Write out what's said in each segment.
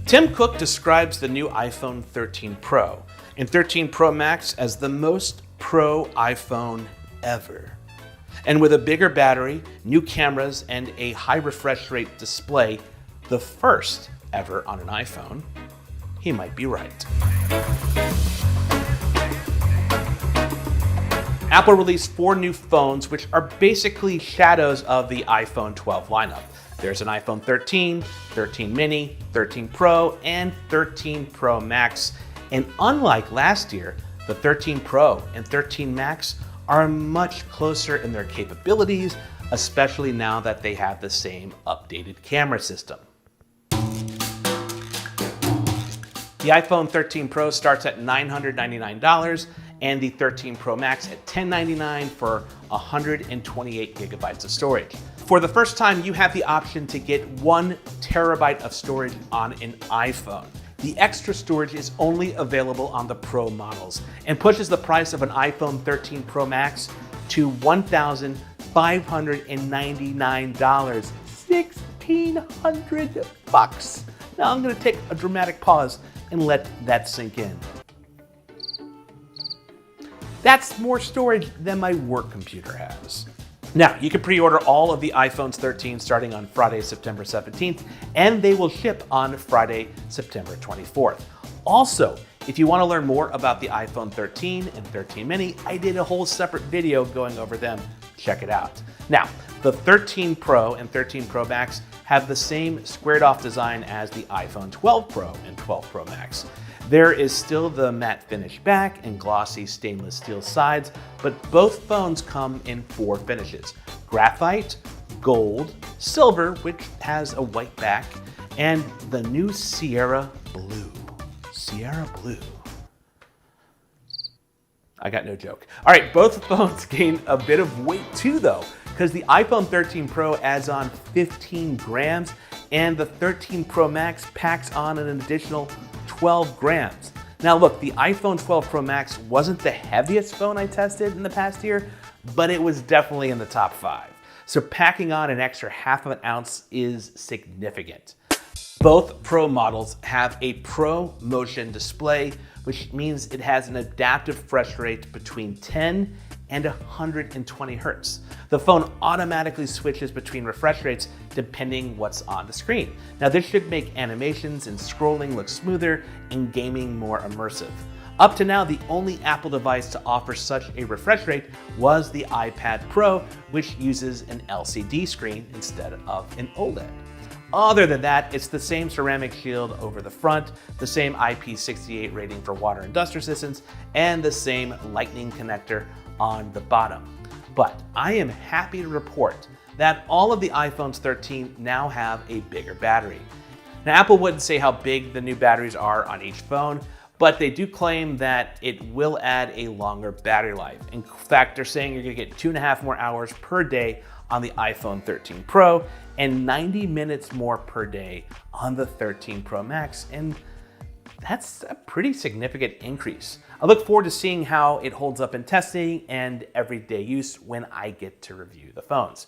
Tim Cook describes the new iPhone 13 Pro and 13 Pro Max as the most pro iPhone ever. And with a bigger battery, new cameras, and a high refresh rate display, the first ever on an iPhone, he might be right. Apple released 4 new phones, which are basically shadows of the iPhone 12 lineup. There's an iPhone 13, 13 mini, 13 Pro, and 13 Pro Max. And unlike last year, the 13 Pro and 13 Max are much closer in their capabilities, especially now that they have the same updated camera system. The iPhone 13 Pro starts at $999 and the 13 Pro Max at $1,099 for 128 gigabytes of storage. For the first time, you have the option to get 1 terabyte of storage on an iPhone. The extra storage is only available on the Pro models and pushes the price of an iPhone 13 Pro Max to $1,599, $1,600. Now I'm gonna take a dramatic pause and let that sink in. That's more storage than my work computer has. Now, you can pre-order all of the iPhones 13 starting on Friday, September 17th, and they will ship on Friday, September 24th. Also, if you want to learn more about the iPhone 13 and 13 mini, I did a whole separate video going over them. Check it out. Now, the 13 Pro and 13 Pro Max have the same squared-off design as the iPhone 12 Pro and 12 Pro Max. There is still the matte finish back and glossy stainless steel sides, but both phones come in 4 finishes: graphite, gold, silver, which has a white back, and the new Sierra Blue. Sierra Blue. I got no joke. All right, both phones gain a bit of weight too though, because the iPhone 13 Pro adds on 15 grams and the 13 Pro Max packs on an additional 12 grams. Now look, the iPhone 12 Pro Max wasn't the heaviest phone I tested in the past year, but it was definitely in the top 5. So packing on an extra ½ of an ounce is significant. Both Pro models have a Pro Motion display, which means it has an adaptive refresh rate between 10 and 120 Hertz. The phone automatically switches between refresh rates depending what's on the screen. Now this should make animations and scrolling look smoother and gaming more immersive. Up to now, the only Apple device to offer such a refresh rate was the iPad Pro, which uses an LCD screen instead of an OLED. Other than that, it's the same ceramic shield over the front, the same IP68 rating for water and dust resistance, and the same lightning connector on the bottom. But I am happy to report that all of the iPhones 13 now have a bigger battery. Now, Apple wouldn't say how big the new batteries are on each phone, but they do claim that it will add a longer battery life. In fact, they're saying you're gonna get 2.5 more hours per day on the iPhone 13 Pro and 90 minutes more per day on the 13 Pro Max, and that's a pretty significant increase. I look forward to seeing how it holds up in testing and everyday use when I get to review the phones.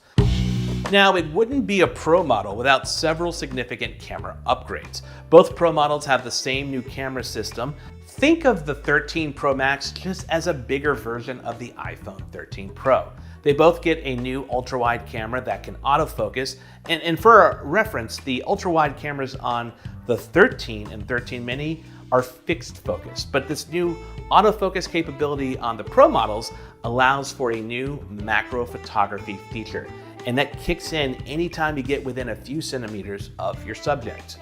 Now, it wouldn't be a Pro model without several significant camera upgrades. Both Pro models have the same new camera system. Think of the 13 Pro Max just as a bigger version of the iPhone 13 Pro. They both get a new ultra-wide camera that can autofocus, and for reference, the ultra-wide cameras on the 13 and 13 mini are fixed focus, but this new autofocus capability on the Pro models allows for a new macro photography feature, and that kicks in anytime you get within a few centimeters of your subject.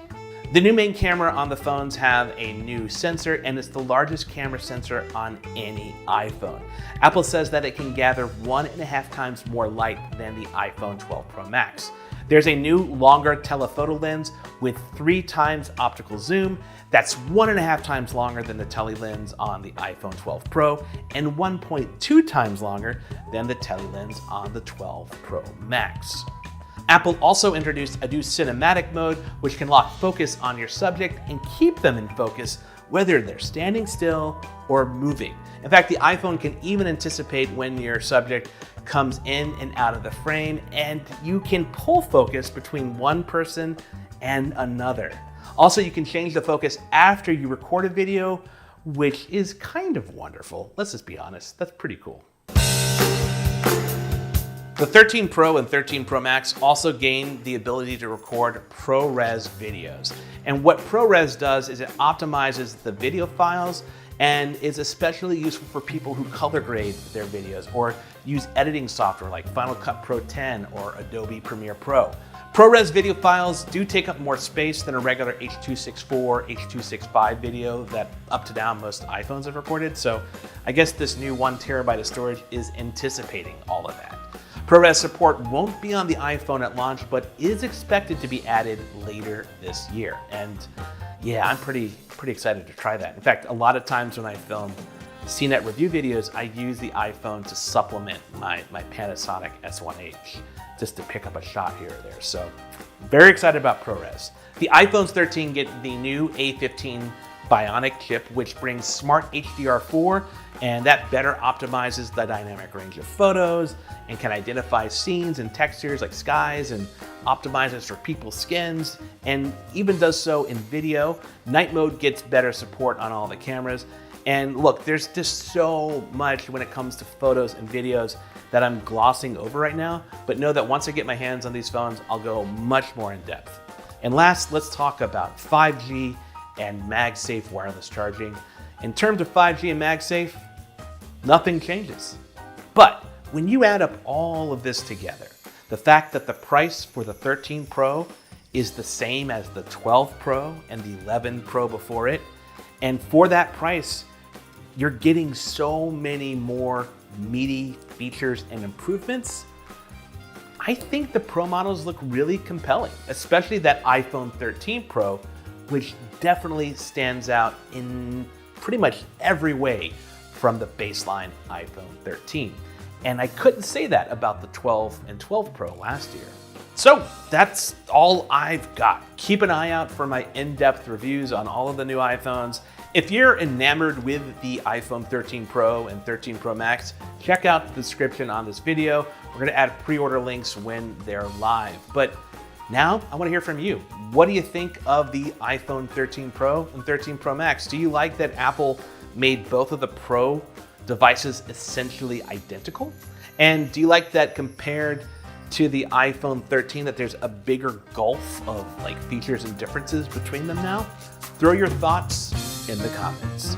The new main camera on the phones have a new sensor, and it's the largest camera sensor on any iPhone. Apple says that it can gather 1.5 times more light than the iPhone 12 Pro Max. There's a new longer telephoto lens with 3 times optical zoom. That's 1.5 times longer than the tele lens on the iPhone 12 Pro and 1.2 times longer than the tele lens on the 12 Pro Max. Apple also introduced a new cinematic mode, which can lock focus on your subject and keep them in focus whether they're standing still or moving. In fact, the iPhone can even anticipate when your subject comes in and out of the frame, and you can pull focus between one person and another. Also, you can change the focus after you record a video, which is kind of wonderful. Let's just be honest, that's pretty cool. The 13 Pro and 13 Pro Max also gained the ability to record ProRes videos. And what ProRes does is it optimizes the video files and is especially useful for people who color grade their videos or use editing software like Final Cut Pro 10 or Adobe Premiere Pro. ProRes video files do take up more space than a regular H.264, H.265 video that up to now most iPhones have recorded, so I guess this new 1 terabyte of storage is anticipating all of that. ProRes support won't be on the iPhone at launch, but is expected to be added later this year. And yeah, I'm pretty excited to try that. In fact, a lot of times when I film CNET review videos, I use the iPhone to supplement my Panasonic S1H, just to pick up a shot here or there. So very excited about ProRes. The iPhones 13 get the new A15 Bionic chip, which brings smart HDR4, and that better optimizes the dynamic range of photos and can identify scenes and textures like skies and optimizes for people's skins, and even does so in video. Night mode gets better support on all the cameras. And look, there's just so much when it comes to photos and videos that I'm glossing over right now, but know that once I get my hands on these phones, I'll go much more in depth. And last, let's talk about 5G and MagSafe wireless charging. In terms of 5G and MagSafe, nothing changes. But when you add up all of this together, the fact that the price for the 13 Pro is the same as the 12 Pro and the 11 Pro before it, and for that price, you're getting so many more meaty features and improvements, I think the Pro models look really compelling, especially that iPhone 13 Pro, which definitely stands out in pretty much every way from the baseline iPhone 13. And I couldn't say that about the 12 and 12 Pro last year. So that's all I've got. Keep an eye out for my in-depth reviews on all of the new iPhones. If you're enamored with the iPhone 13 Pro and 13 Pro Max, check out the description on this video. We're gonna add pre-order links when they're live. But now I wanna hear from you. What do you think of the iPhone 13 Pro and 13 Pro Max? Do you like that Apple made both of the Pro devices essentially identical? And do you like that compared to the iPhone 13 that there's a bigger gulf of like features and differences between them now? Throw your thoughts in the comments.